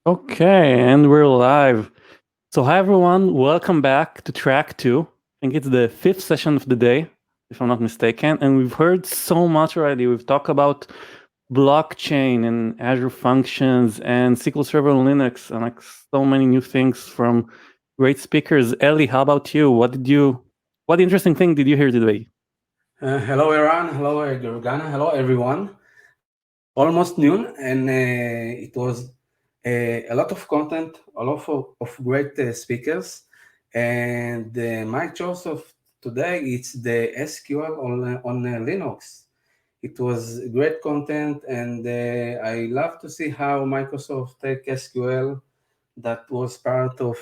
Okay, and we're live. So hi everyone, welcome back to track 2. I think it's the 5th session of the day, if I'm not mistaken, and we've heard so much already. We've talked about blockchain and Azure functions and SQL Server on Linux and like so many new things from great speakers. Ellie, how about you? What interesting thing did you hear today? Hello, Iran. Hello, Gergana. Hello, everyone. Almost noon, and it was a lot of content, a lot of great speakers. And my choice of today it's the SQL on Linux. It was great content, and I love to see how Microsoft take SQL that was part of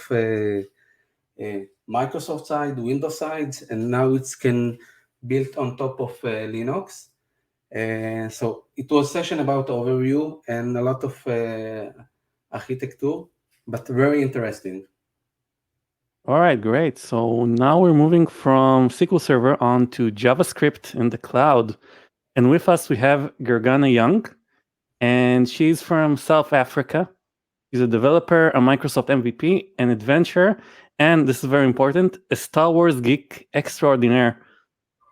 Microsoft side, Windows side, and now it's can build on top of Linux. So it was session about overview and a lot of architecture, but very interesting. All right, great. So now we're moving from SQL Server on to JavaScript in the cloud. And with us we have Gergana Young, and she's from South Africa. She's a developer, a Microsoft MVP, an adventurer, and this is very important, a Star Wars geek extraordinaire.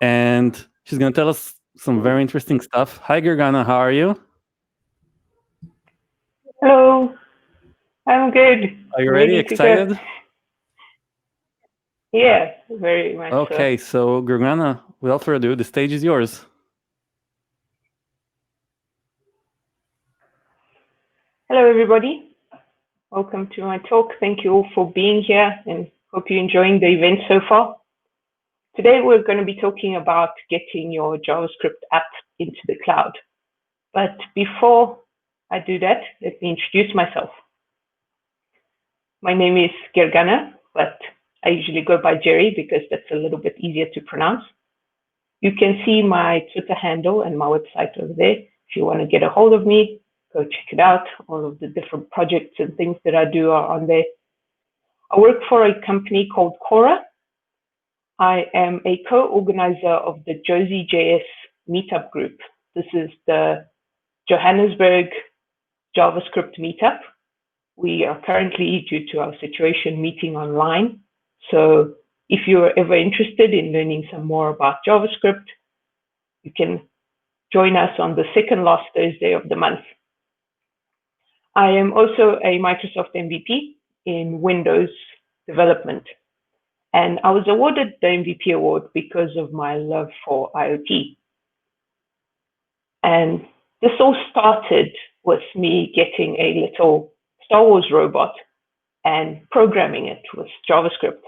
And she's going to tell us some very interesting stuff. Hi, Gergana, how are you? Hello, I'm good. Are you ready? Ready to go. Excited? Yeah, very much so. Okay, so Gergana, without further ado, the stage is yours. Hello, everybody. Welcome to my talk. Thank you all for being here and hope you're enjoying the event so far. Today, we're going to be talking about getting your JavaScript app into the cloud. But before I do that, let me introduce myself. My name is Gergana, but I usually go by Jerry because that's a little bit easier to pronounce. You can see my Twitter handle and my website over there. If you want to get a hold of me, go check it out. All of the different projects and things that I do are on there. I work for a company called Cora. I am a co-organizer of the Josie.js meetup group. This is the Johannesburg JavaScript meetup. We are currently, due to our situation, meeting online. So if you're ever interested in learning some more about JavaScript, you can join us on the second last Thursday of the month. I am also a Microsoft MVP in Windows development. And I was awarded the MVP award because of my love for IoT. And this all started with me getting a little Star Wars robot and programming it with JavaScript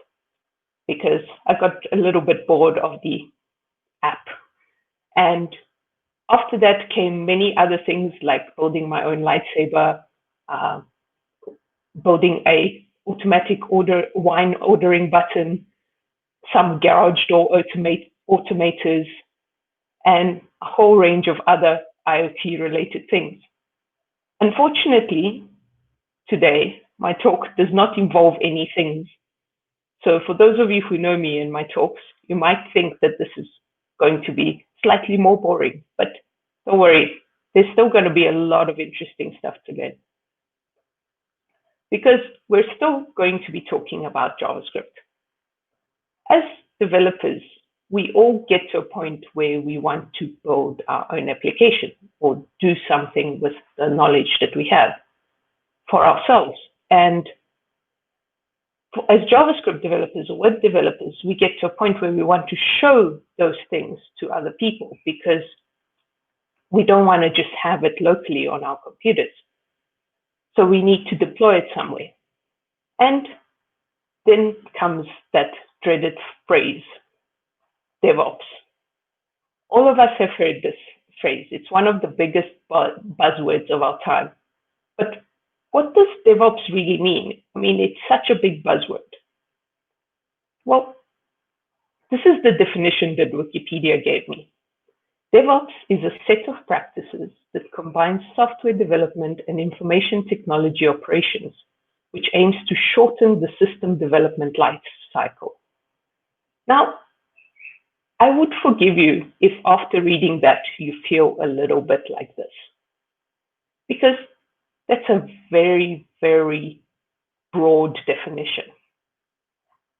because I got a little bit bored of the app. And after that came many other things like building my own lightsaber, building a automatic wine ordering button, some garage door automators, and a whole range of other IoT related things. Unfortunately, today, my talk does not involve any things. So for those of you who know me in my talks, you might think that this is going to be slightly more boring, but don't worry, there's still going to be a lot of interesting stuff to learn. Because we're still going to be talking about JavaScript. As developers, we all get to a point where we want to build our own application or do something with the knowledge that we have for ourselves. And as JavaScript developers or web developers, we get to a point where we want to show those things to other people because we don't want to just have it locally on our computers. So we need to deploy it somewhere. And then comes that dreaded phrase, DevOps. All of us have heard this phrase. It's one of the biggest buzzwords of our time. But what does DevOps really mean? I mean, it's such a big buzzword. Well, this is the definition that Wikipedia gave me. DevOps is a set of practices that combines software development and information technology operations, which aims to shorten the system development life cycle. Now, I would forgive you if after reading that you feel a little bit like this. Because That's a very, very broad definition.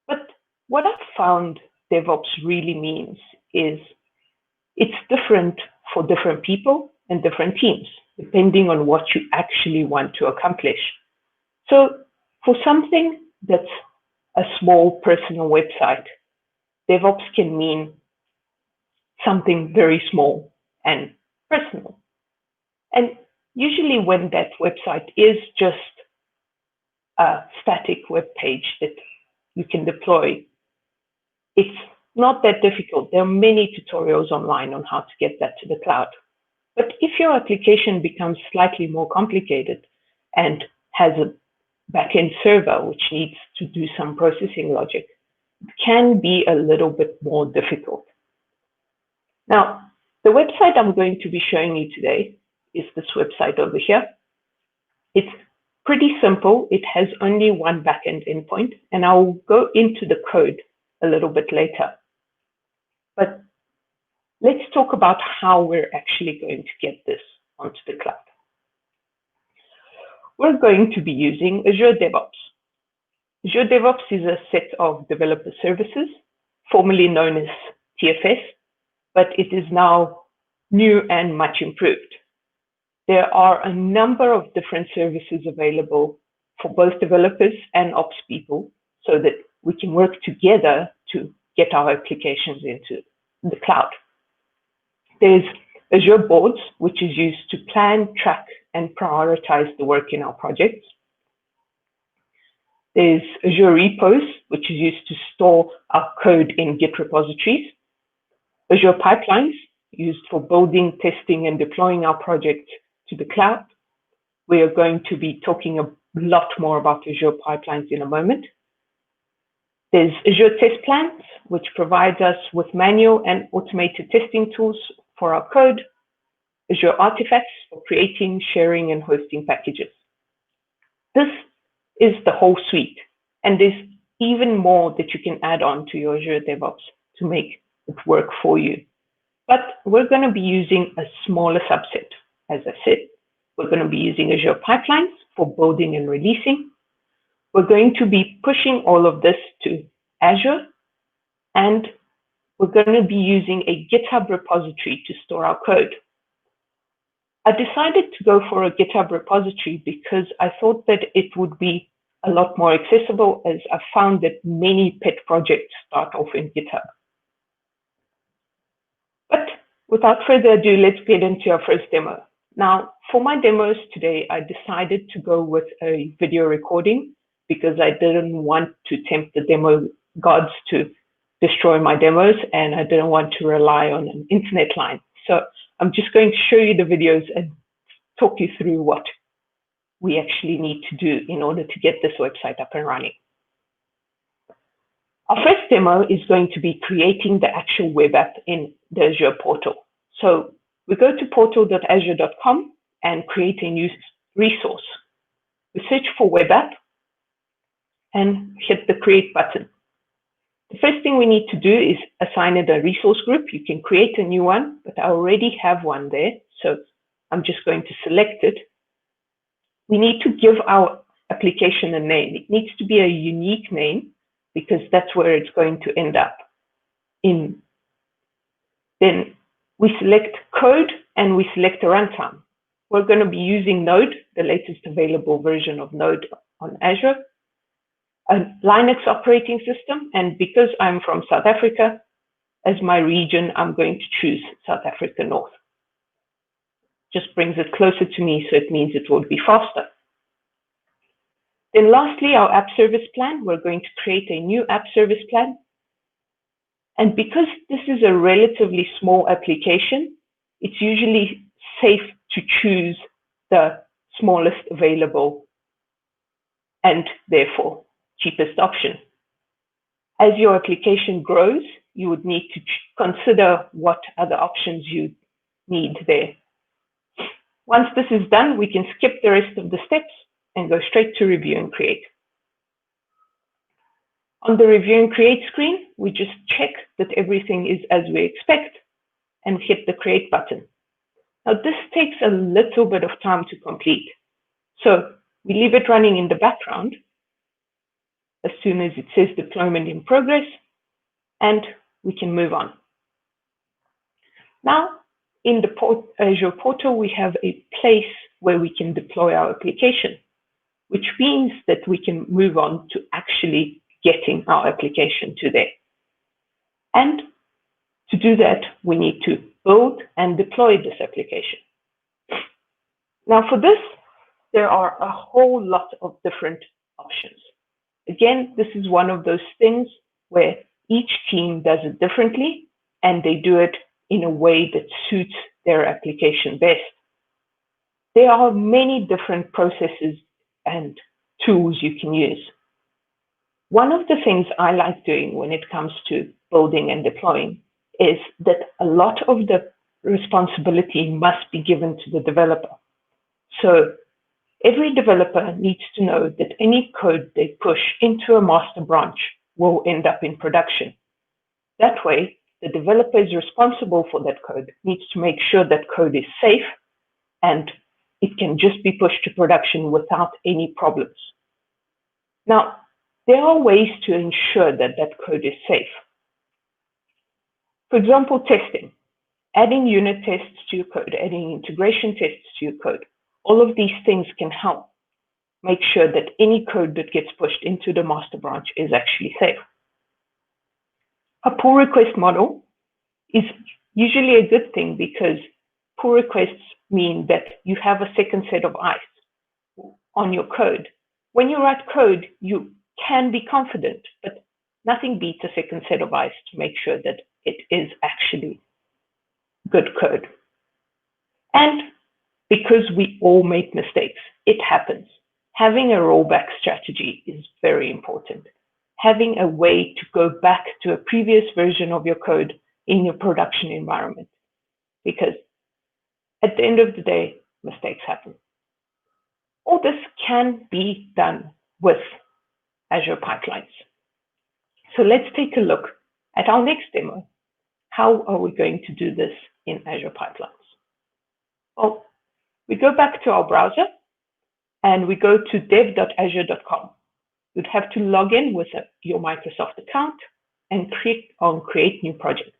But what I've found DevOps really means is it's different for different people and different teams, depending on what you actually want to accomplish. So for something that's a small personal website, DevOps can mean something very small and personal. And usually when that website is just a static web page that you can deploy, it's not that difficult. There are many tutorials online on how to get that to the cloud. But if your application becomes slightly more complicated and has a backend server which needs to do some processing logic, it can be a little bit more difficult. Now, the website I'm going to be showing you today is this website over here. It's pretty simple. It has only one backend endpoint, and I'll go into the code a little bit later. But let's talk about how we're actually going to get this onto the cloud. We're going to be using Azure DevOps. Azure DevOps is a set of developer services, formerly known as TFS, but it is now new and much improved. There are a number of different services available for both developers and ops people so that we can work together to get our applications into the cloud. There's Azure Boards, which is used to plan, track, and prioritize the work in our projects. There's Azure Repos, which is used to store our code in Git repositories. Azure Pipelines, used for building, testing, and deploying our project to the cloud. We are going to be talking a lot more about Azure Pipelines in a moment. There's Azure Test Plans, which provides us with manual and automated testing tools for our code. Azure Artifacts for creating, sharing, and hosting packages. This is the whole suite, and there's even more that you can add on to your Azure DevOps to make it work for you. But we're going to be using a smaller subset. As I said, we're going to be using Azure Pipelines for building and releasing. We're going to be pushing all of this to Azure, and we're going to be using a GitHub repository to store our code. I decided to go for a GitHub repository because I thought that it would be a lot more accessible, as I found that many pet projects start off in GitHub. But without further ado, let's get into our first demo. Now, for my demos today, I decided to go with a video recording because I didn't want to tempt the demo gods to destroy my demos, and I didn't want to rely on an internet line. So I'm just going to show you the videos and talk you through what we actually need to do in order to get this website up and running. Our first demo is going to be creating the actual web app in the Azure portal. So we go to portal.azure.com and create a new resource. We search for web app and hit the create button. The first thing we need to do is assign it a resource group. You can create a new one, but I already have one there, so I'm just going to select it. We need to give our application a name. It needs to be a unique name because that's where it's going to end up in. Then we select code and we select a runtime. We're going to be using Node, the latest available version of Node on Azure, a Linux operating system, and because I'm from South Africa, as my region, I'm going to choose South Africa North. Just brings it closer to me, so it means it will be faster. Then lastly, our app service plan. We're going to create a new app service plan. And because this is a relatively small application, it's usually safe to choose the smallest available and therefore cheapest option. As your application grows, you would need to consider what other options you need there. Once this is done, we can skip the rest of the steps and go straight to review and create. On the review and create screen, we just check that everything is as we expect and hit the create button. Now this takes a little bit of time to complete. So we leave it running in the background as soon as it says deployment in progress, and we can move on. Now, in the Azure portal, we have a place where we can deploy our application, which means that we can move on to actually getting our application to there. And to do that, we need to build and deploy this application. Now, for this, there are a whole lot of different options. Again, this is one of those things where each team does it differently, and they do it in a way that suits their application best. There are many different processes and tools you can use. One of the things I like doing when it comes to building and deploying is that a lot of the responsibility must be given to the developer. So every developer needs to know that any code they push into a master branch will end up in production. That way, the developer is responsible for that code, needs to make sure that code is safe, and it can just be pushed to production without any problems. Now, there are ways to ensure that that code is safe. For example, testing, adding unit tests to your code, adding integration tests to your code. All of these things can help make sure that any code that gets pushed into the master branch is actually safe. A pull request model is usually a good thing because pull requests mean that you have a second set of eyes on your code. When you write code, you can be confident, but nothing beats a second set of eyes to make sure that it is actually good code. And because we all make mistakes, it happens. Having a rollback strategy is very important. Having a way to go back to a previous version of your code in your production environment, because at the end of the day, mistakes happen. All this can be done with Azure pipelines. So let's take a look at our next demo. How are we going to do this in Azure pipelines? Well, we go back to our browser and we go to dev.azure.com. You'd have to log in with your Microsoft account and click on Create New Project.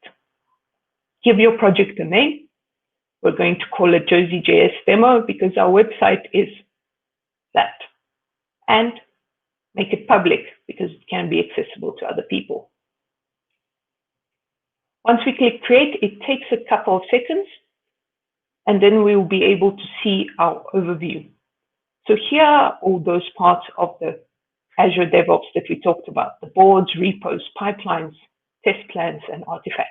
Give your project a name. We're going to call it Josie.js Demo because our website is that. And make it public because it can be accessible to other people. Once we click Create, it takes a couple of seconds, and then we will be able to see our overview. So here are all those parts of the Azure DevOps that we talked about, the boards, repos, pipelines, test plans, and artifacts.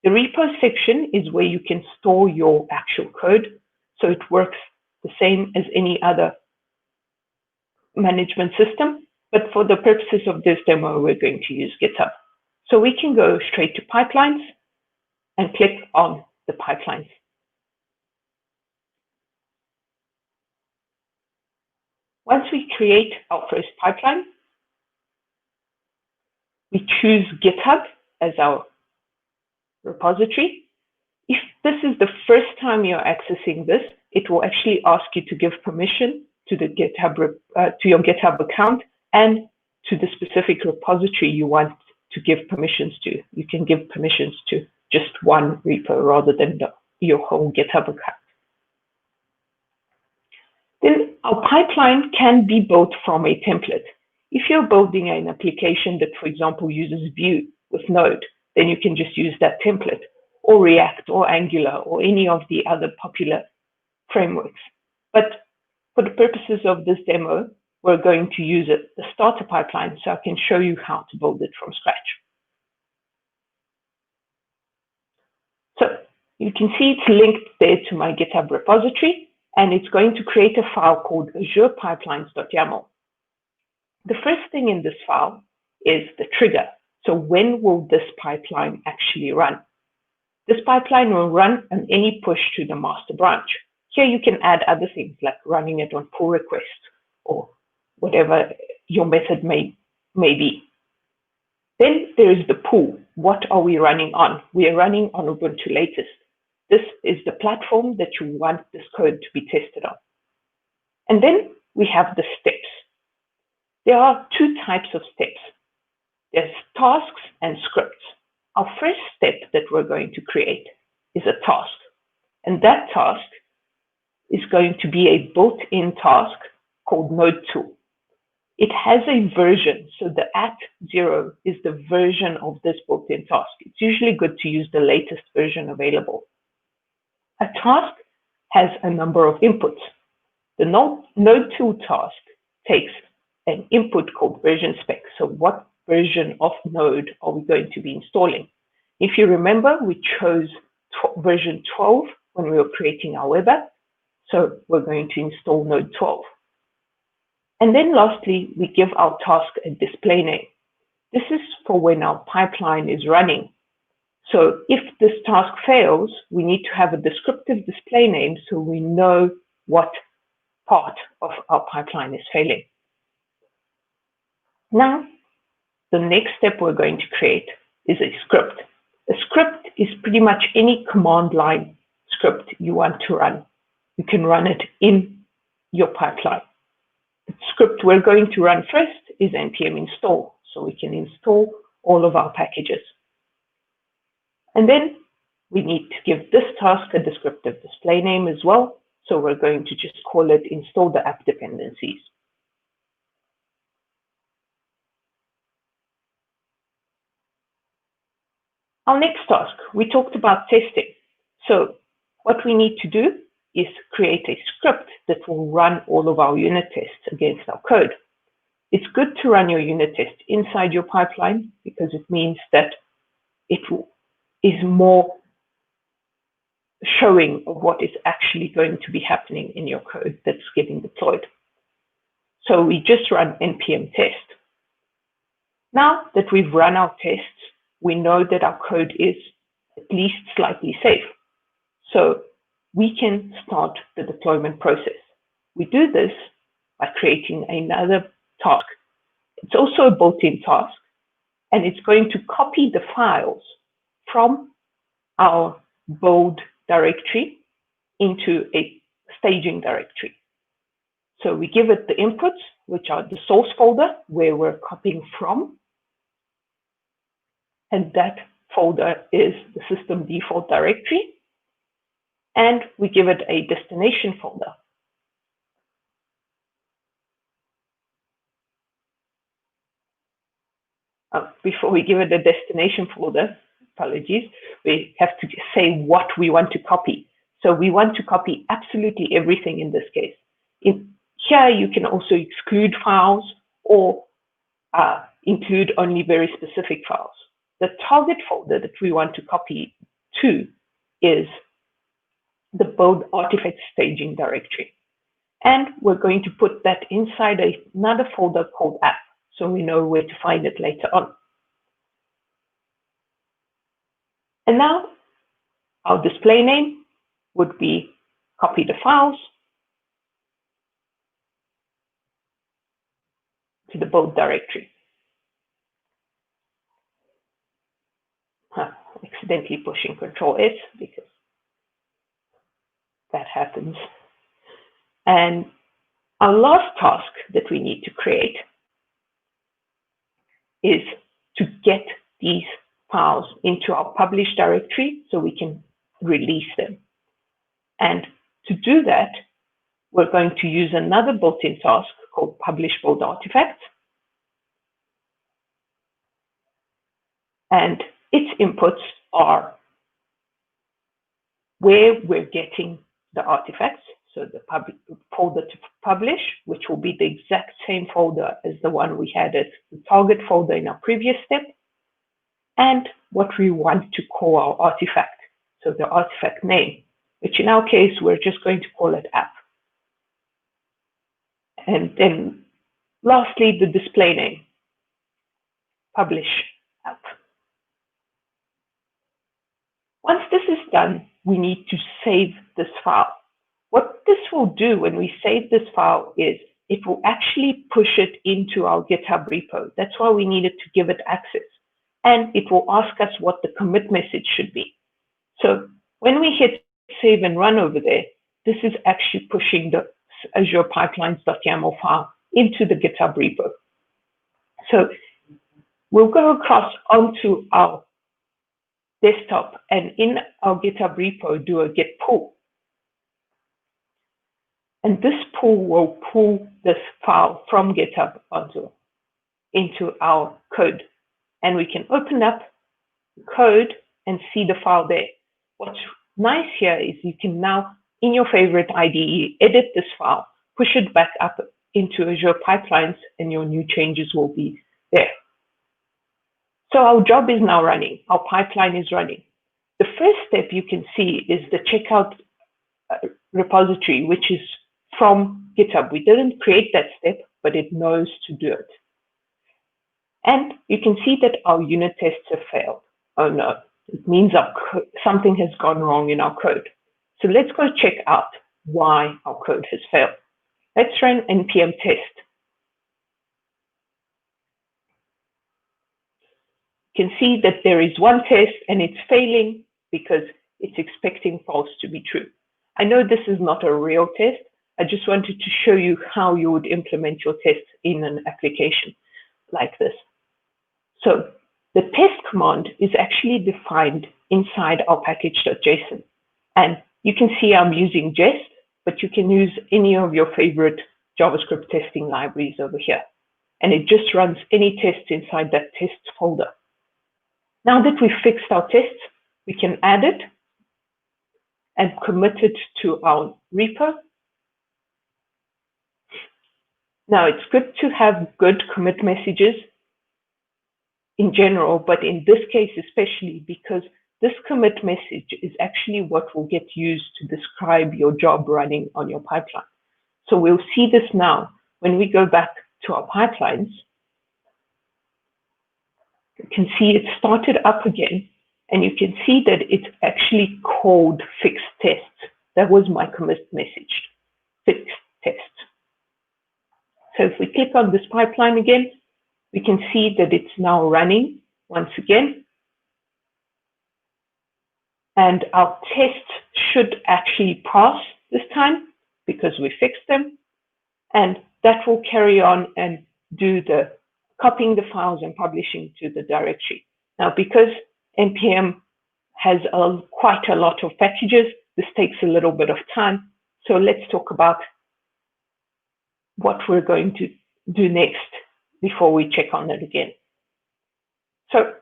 The repos section is where you can store your actual code, so it works the same as any other management system, but for the purposes of this demo, we're going to use GitHub. So we can go straight to pipelines and click on the pipelines. Once we create our first pipeline, we choose GitHub as our repository. If this is the first time you're accessing this, it will actually ask you to give permission to the to your GitHub account and to the specific repository you want to give permissions to. You can give permissions to just one repo rather than your whole GitHub account. Then our pipeline can be built from a template. If you're building an application that, for example, uses Vue with Node, then you can just use that template, or React, or Angular, or any of the other popular frameworks. But for the purposes of this demo, we're going to use the starter pipeline, so I can show you how to build it from scratch. So you can see it's linked there to my GitHub repository, and it's going to create a file called azurepipelines.yaml. The first thing in this file is the trigger. So when will this pipeline actually run? This pipeline will run on any push to the master branch. Here you can add other things like running it on pull request or whatever your method may be. Then there is the pull. What are we running on? We are running on Ubuntu latest. This is the platform that you want this code to be tested on. And then we have the steps. There are two types of steps. There's tasks and scripts. Our first step that we're going to create is a task. And that task is going to be a built-in task called Node2. It has a version, so the @0 is the version of this built-in task. It's usually good to use the latest version available. A task has a number of inputs. The Node2 task takes an input called version spec. So what version of Node are we going to be installing? If you remember, we chose version 12 when we were creating our web app. So we're going to install Node 12. And then lastly, we give our task a display name. This is for when our pipeline is running. So if this task fails, we need to have a descriptive display name so we know what part of our pipeline is failing. Now, the next step we're going to create is a script. A script is pretty much any command line script you want to run. You can run it in your pipeline. The script we're going to run first is npm install, so we can install all of our packages. And then we need to give this task a descriptive display name as well, so we're going to just call it install the app dependencies. Our next task, we talked about testing. So what we need to do is create a script that will run all of our unit tests against our code. It's good to run your unit test inside your pipeline because it means that it is more showing of what is actually going to be happening in your code that's getting deployed. So we just run npm test. Now that we've run our tests, we know that our code is at least slightly safe. So we can start the deployment process. We do this by creating another task. It's also a built-in task, and it's going to copy the files from our build directory into a staging directory. So we give it the inputs, which are the source folder where we're copying from, and that folder is the system default directory, and we give it a destination folder. Before we give it a destination folder, apologies, we have to say what we want to copy. So we want to copy absolutely everything in this case. Here you can also exclude files or include only very specific files. The target folder that we want to copy to is the build artifact staging directory. And we're going to put that inside another folder called app, so we know where to find it later on. And now our display name would be copy the files to the build directory. Accidentally pushing Control S because that happens. And our last task that we need to create is to get these files into our publish directory so we can release them. And to do that, we're going to use another built-in task called publish build artifacts. And its inputs are where we're getting the artifacts, so the folder to publish, which will be the exact same folder as the one we had as the target folder in our previous step, and what we want to call our artifact, so the artifact name, which in our case, we're just going to call it app. And then lastly, the display name, publish app. Once this is done, we need to save this file. What this will do when we save this file is it will actually push it into our GitHub repo. That's why we needed to give it access. And it will ask us what the commit message should be. So when we hit save and run over there, this is actually pushing the Azure pipelines.yaml file into the GitHub repo. So we'll go across onto our desktop and in our GitHub repo do a git pull. And this pull will pull this file from GitHub into our code. And we can open up the code and see the file there. What's nice here is you can now, in your favorite IDE, edit this file, push it back up into Azure pipelines, and your new changes will be there. So our job is now running. Our pipeline is running. The first step you can see is the checkout repository, which is from GitHub. We didn't create that step, but it knows to do it. And you can see that our unit tests have failed. Oh no, it means something has gone wrong in our code. So let's go check out why our code has failed. Let's run npm test. You can see that there is one test and it's failing because it's expecting false to be true. I know this is not a real test. I just wanted to show you how you would implement your tests in an application like this. So the test command is actually defined inside our package.json. And you can see I'm using Jest, but you can use any of your favorite JavaScript testing libraries over here. And it just runs any tests inside that tests folder. Now that we've fixed our tests, we can add it and commit it to our repo. Now it's good to have good commit messages in general, but in this case especially, because this commit message is actually what will get used to describe your job running on your pipeline. So we'll see this now when we go back to our pipelines. You can see it started up again, and you can see that it's actually called fixed test. That was my commit message, fixed test. So if we click on this pipeline again, we can see that it's now running once again. And our tests should actually pass this time because we fixed them. And that will carry on and do the copying the files and publishing to the directory. Now, because npm has quite a lot of packages, this takes a little bit of time. So let's talk about what we're going to do next before we check on it again. So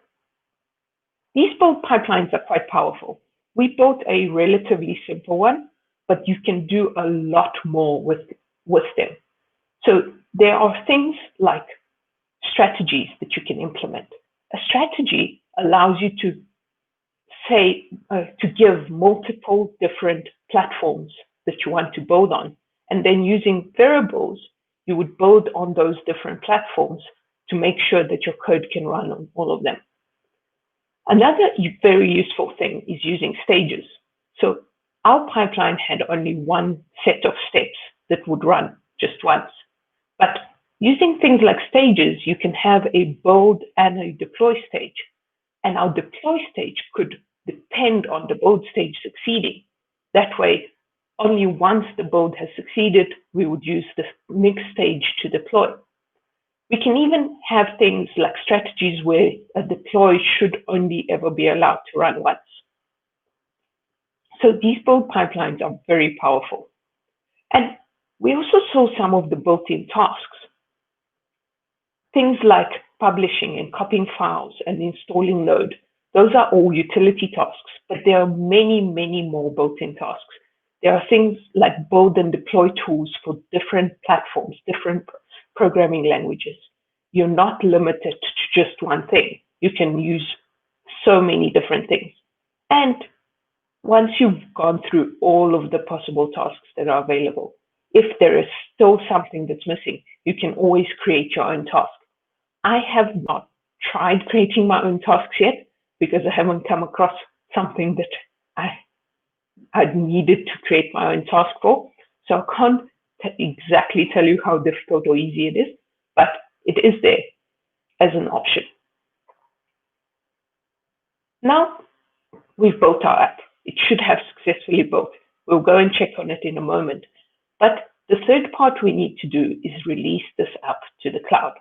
these build pipelines are quite powerful. We built a relatively simple one, but you can do a lot more with them. So there are things like strategies that you can implement. A strategy allows you to say, to give multiple different platforms that you want to build on. And then using variables, you would build on those different platforms to make sure that your code can run on all of them. Another very useful thing is using stages. So our pipeline had only one set of steps that would run just once. But using things like stages, you can have a build and a deploy stage. And our deploy stage could depend on the build stage succeeding. That way, only once the build has succeeded, we would use the next stage to deploy. We can even have things like strategies where a deploy should only ever be allowed to run once. So these build pipelines are very powerful. And we also saw some of the built-in tasks. Things like publishing and copying files and installing Node. Those are all utility tasks, but there are many, many more built-in tasks. There are things like build and deploy tools for different platforms, different programming languages. You're not limited to just one thing. You can use so many different things. And once you've gone through all of the possible tasks that are available, if there is still something that's missing, you can always create your own task. I have not tried creating my own tasks yet because I haven't come across something that I'd needed to create my own task for. So I can't exactly tell you how difficult or easy it is, but it is there as an option. Now we've built our app. It should have successfully built. We'll go and check on it in a moment. But The third part we need to do is release this app to the cloud.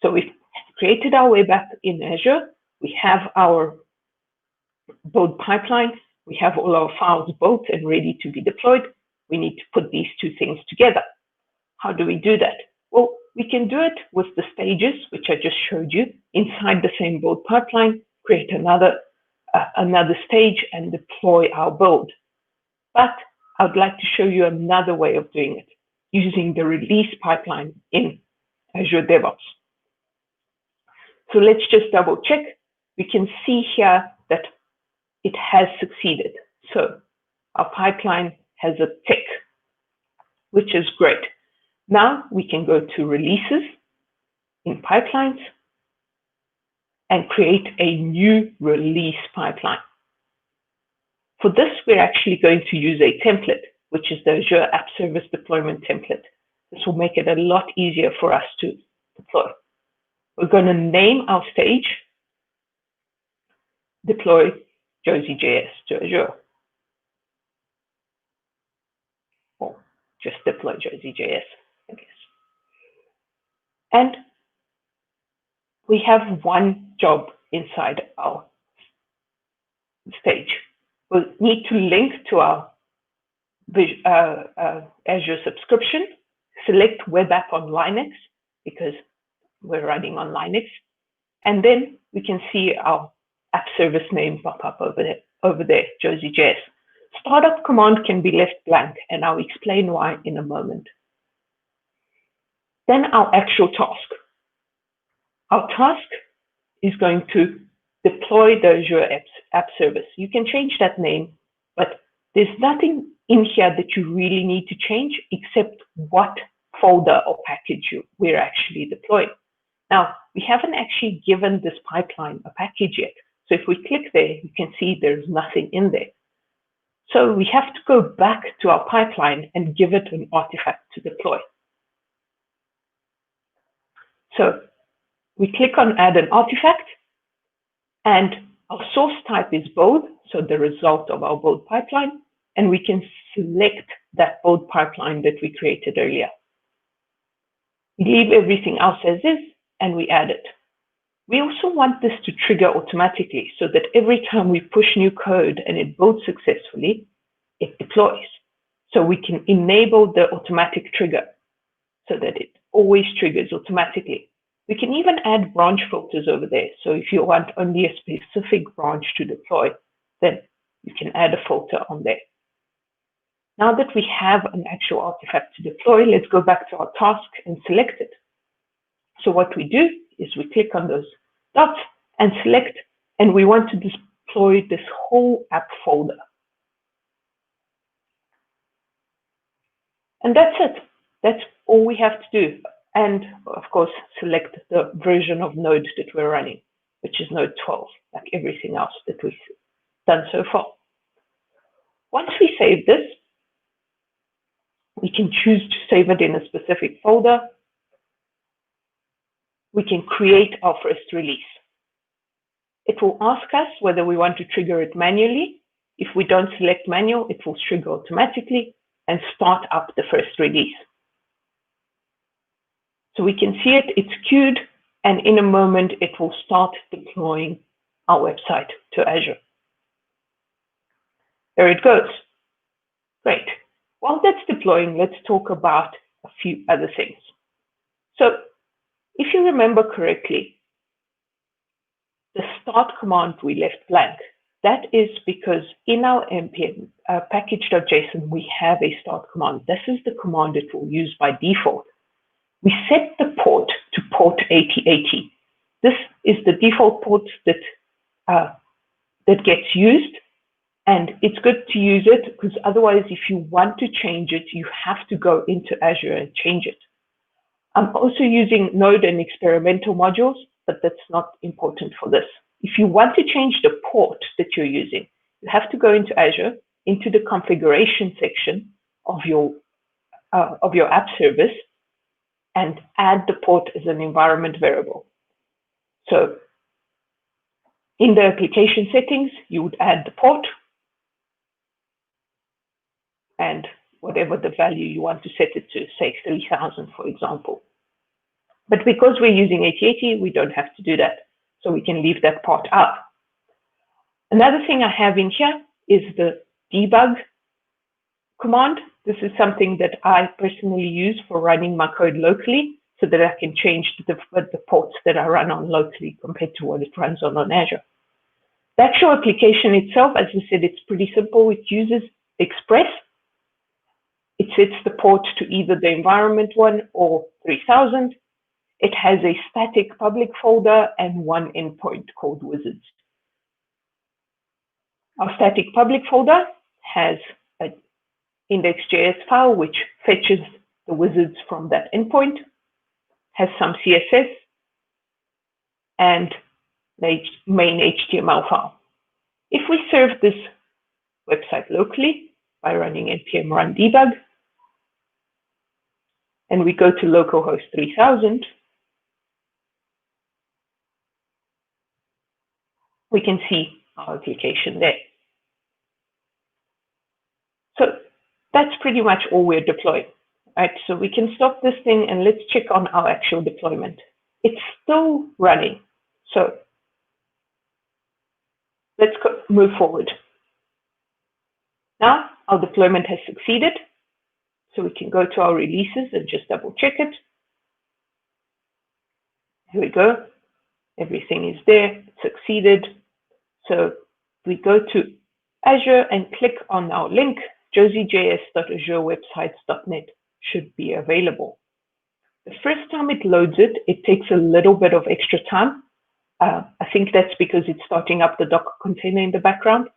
So we've created our web app in Azure. We have our build pipeline. We have all our files built and ready to be deployed. We need to put these two things together. How do we do that? Well, we can do it with the stages, which I just showed you, inside the same build pipeline, create another stage and deploy our build. But I would like to show you another way of doing it, using the release pipeline in Azure DevOps. So let's just double check. We can see here that it has succeeded. So our pipeline has a tick, which is great. Now we can go to releases in pipelines and create a new release pipeline. For this, we're actually going to use a template, which is the Azure App Service Deployment template. This will make it a lot easier for us to deploy. We're going to name our stage, deploy Josie.js to Azure. Or just deploy Josie.js, I guess. And we have one job inside our stage. We'll need to link to our Azure subscription, select web app on Linux because we're running on Linux, and then we can see our app service name pop up over there, Josie.js. Startup command can be left blank, and I'll explain why in a moment. Then our actual task. Our task is going to deploy the Azure App Service. You can change that name, but there's nothing in here that you really need to change except what folder or package we're actually deploying. Now, we haven't actually given this pipeline a package yet. So if we click there, you can see there's nothing in there. So we have to go back to our pipeline and give it an artifact to deploy. So we click on add an artifact, and our source type is build, so the result of our build pipeline, and we can select that build pipeline that we created earlier. We leave everything else as is, and we add it. We also want this to trigger automatically so that every time we push new code and it builds successfully, it deploys. So we can enable the automatic trigger so that it always triggers automatically. We can even add branch filters over there. So if you want only a specific branch to deploy, then you can add a filter on there. Now that we have an actual artifact to deploy, let's go back to our task and select it. So what we do is we click on those dots and select, and we want to deploy this whole app folder. And that's it. That's all we have to do. And of course, select the version of Node that we're running, which is Node 12, like everything else that we've done so far. Once we save this, we can choose to save it in a specific folder. We can create our first release. It will ask us whether we want to trigger it manually. If we don't select manual, it will trigger automatically and start up the first release. So we can see it, it's queued, and in a moment, it will start deploying our website to Azure. There it goes. Great. While that's deploying, let's talk about a few other things. So if you remember correctly, the start command we left blank. That is because in our npm package.json, we have a start command. This is the command it will use by default. We set the port to port 8080. This is the default port that gets used, and it's good to use it because otherwise, if you want to change it, you have to go into Azure and change it. I'm also using Node and experimental modules, but that's not important for this. If you want to change the port that you're using, you have to go into Azure, into the configuration section of your app service, and add the port as an environment variable. So in the application settings, you would add the port, and whatever the value you want to set it to, say 3,000, for example. But because we're using 8080, we don't have to do that. So we can leave that part out. Another thing I have in here is the debug command. This is something that I personally use for running my code locally so that I can change the ports that I run on locally compared to what it runs on Azure. The actual application itself, as I said, it's pretty simple. It uses Express. It sets the port to either the environment one or 3000. It has a static public folder and one endpoint called wizards. Our static public folder has an index.js file which fetches the wizards from that endpoint, has some CSS, and the main HTML file. If we serve this website locally by running npm run debug, and we go to localhost 3000, we can see our application there. So that's pretty much all we're deploying, right? So we can stop this thing and let's check on our actual deployment. It's still running. So let's move forward. Now our deployment has succeeded. So we can go to our releases and just double check it. Here we go. Everything is there, it succeeded. So we go to Azure and click on our link, josijs.azurewebsites.net should be available. The first time it loads it, it takes a little bit of extra time. I think that's because it's starting up the Docker container in the background.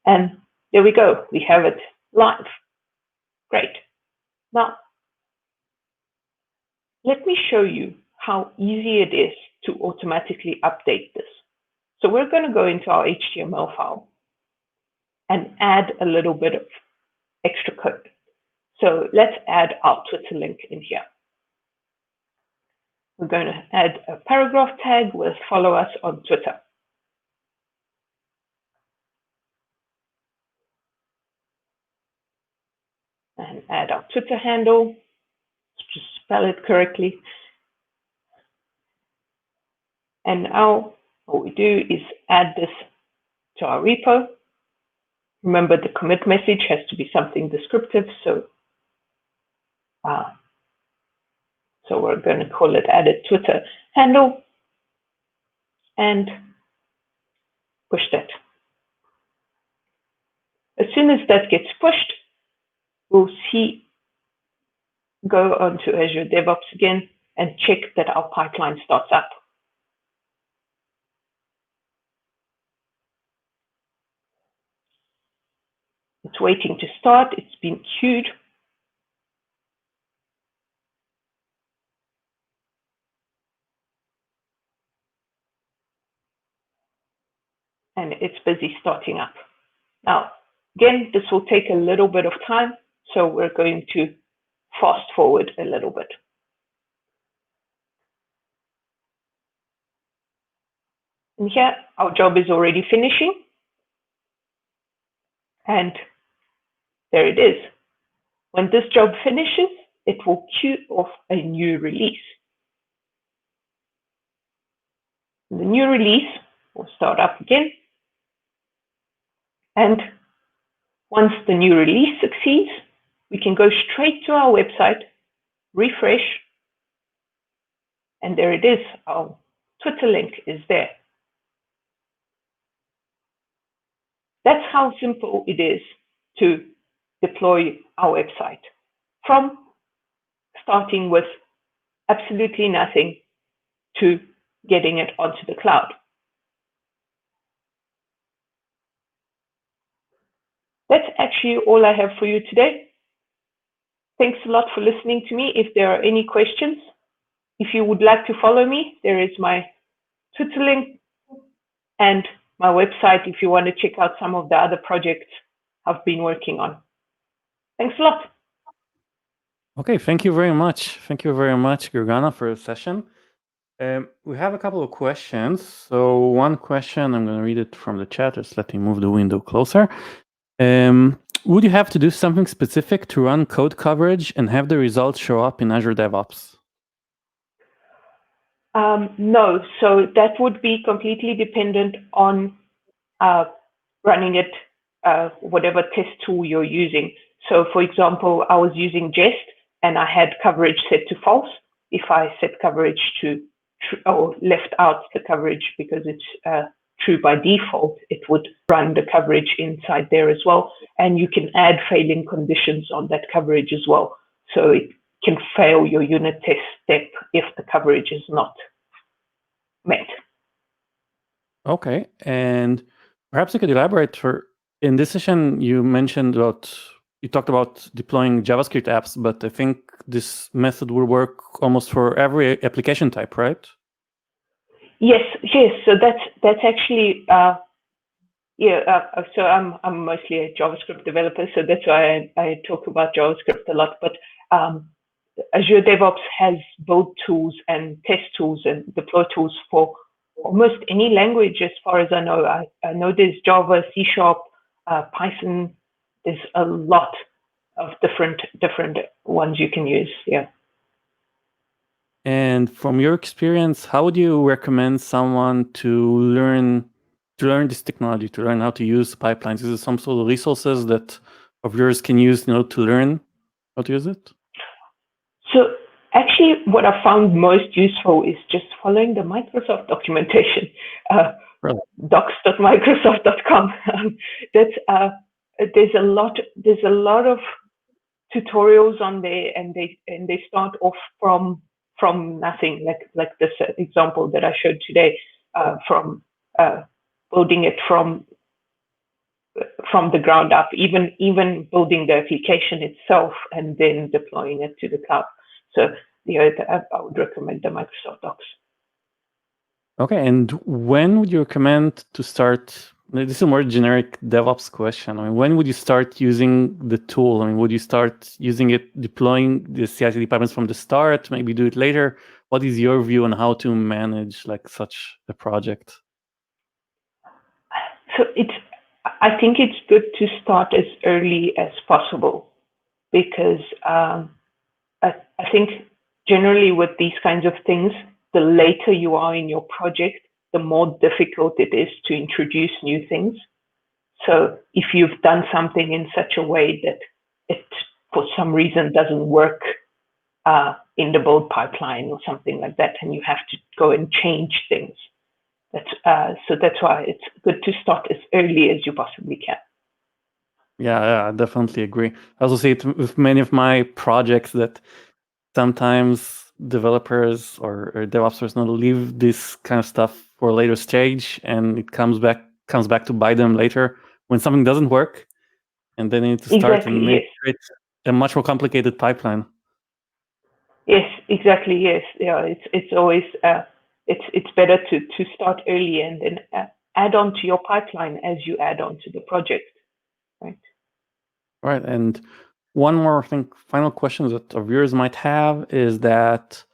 And there we go, we have it live. Great. Now, let me show you how easy it is to automatically update this. So we're going to go into our HTML file and add a little bit of extra code. So let's add our Twitter link in here. We're going to add a paragraph tag with follow us on Twitter. And add our Twitter handle, just spell it correctly. And now what we do is add this to our repo. Remember, the commit message has to be something descriptive. So we're going to call it added Twitter handle and push that. As soon as that gets pushed, we'll go onto Azure DevOps again and check that our pipeline starts up. It's waiting to start. It's been queued. And it's busy starting up. Now, again, this will take a little bit of time, so we're going to fast forward a little bit. And here, our job is already finishing. And there it is. When this job finishes, it will queue off a new release. The new release will start up again. And once the new release succeeds, we can go straight to our website, refresh, and there it is. Our Twitter link is there. That's how simple it is to deploy our website, from starting with absolutely nothing to getting it onto the cloud. That's actually all I have for you today. Thanks a lot for listening to me. If there are any questions, if you would like to follow me, there is my Twitter link and my website if you want to check out some of the other projects I've been working on. Thanks a lot. Okay, thank you very much. Thank you very much, Gergana, for the session. We have a couple of questions. So one question, I'm going to read it from the chat. Just let me move the window closer. Would you have to do something specific to run code coverage and have the results show up in Azure DevOps? No, so that would be completely dependent on running it, whatever test tool you're using. So for example, I was using Jest and I had coverage set to false. If I set coverage to true or left out the coverage because it's true by default, it would run the coverage inside there as well. And you can add failing conditions on that coverage as well. So it can fail your unit test step if the coverage is not met. Okay, and perhaps you could elaborate. In this session, you talked about deploying JavaScript apps, but I think this method will work almost for every application type, right? Yes. So that's actually so I'm mostly a JavaScript developer, so that's why I talk about JavaScript a lot. But Azure DevOps has build tools and test tools and deploy tools for almost any language, as far as I know. I know there's Java, C#, Python. There's a lot of different ones you can use. Yeah. And from your experience, how would you recommend someone to learn this technology, to learn how to use pipelines? Is there some sort of resources that of yours can use, to learn how to use it? So actually, what I found most useful is just following the Microsoft documentation, Really? docs.microsoft.com. There's a lot of tutorials on there, and they start off from nothing, like this example that I showed today, from building it from the ground up, even building the application itself and then deploying it to the cloud. So I would recommend the Microsoft Docs. Okay, and when would you recommend to start? This is a more generic DevOps question. I mean, when would you start using the tool? I mean, would you start using it, deploying the CI/CD pipelines from the start? Maybe do it later. What is your view on how to manage such a project? So I think it's good to start as early as possible, because I think generally with these kinds of things, the later you are in your project, the more difficult it is to introduce new things. So if you've done something in such a way that it, for some reason, doesn't work in the build pipeline or something like that, and you have to go and change things, so that's why it's good to start as early as you possibly can. Yeah, I definitely agree. I also see it with many of my projects that sometimes developers or DevOps personnel leave this kind of stuff for a later stage, and it comes back to bite them later when something doesn't work, and then they need to start and maybe create a much more complicated pipeline. Yes, exactly. Yes, yeah. It's always it's better to start early and then add on to your pipeline as you add on to the project, right? Right, and one more final question that our viewers might have is that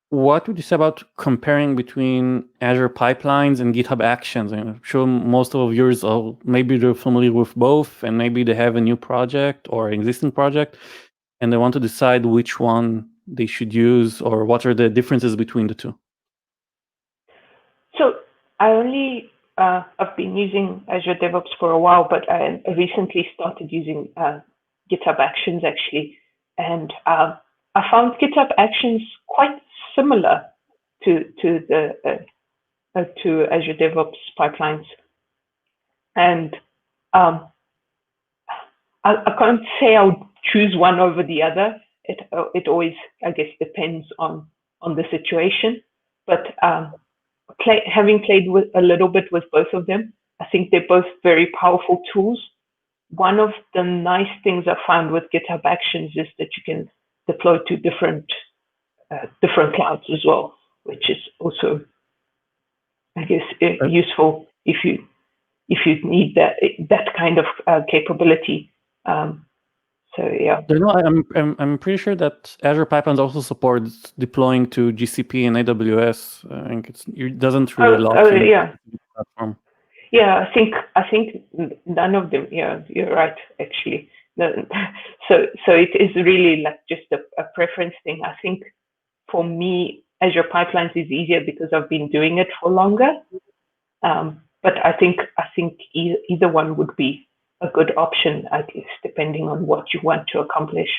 what would you say about comparing between Azure pipelines and GitHub Actions? I'm sure most of our viewers are maybe they're familiar with both, and maybe they have a new project or an existing project, and they want to decide which one they should use or what are the differences between the two. So I've been using Azure DevOps for a while, but I recently started using GitHub Actions actually, and I found GitHub Actions quite similar to Azure DevOps pipelines, and I can't say I would choose one over the other. It always, I guess, depends on the situation, but having played with a little bit with both of them, I think they're both very powerful tools. One of the nice things I found with GitHub Actions is that you can deploy to different clouds as well, which is also, I guess, useful if you need that kind of capability. So yeah. No, I'm pretty sure that Azure Pipelines also supports deploying to GCP and AWS. I think it doesn't really lock in the platform. Yeah, I think none of them. Yeah, you're right. Actually, so it is really like just a preference thing. I think for me, Azure Pipelines is easier because I've been doing it for longer. But I think either one would be a good option, I guess, depending on what you want to accomplish.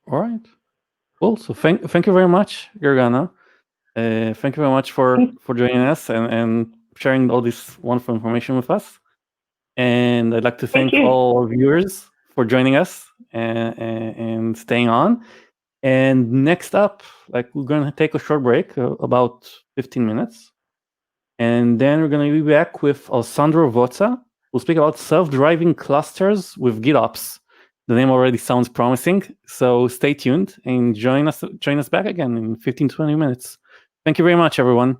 All right. Cool. So thank you very much, Gergana. Thank you very much for joining us and sharing all this wonderful information with us. And I'd like to thank all our viewers for joining us and staying on. And next up, we're going to take a short break, about 15 minutes. And then we're going to be back with Alessandro Vozza, who'll speak about self-driving clusters with GitOps. The name already sounds promising, so stay tuned and join us back again in 15-20 minutes. Thank you very much, everyone.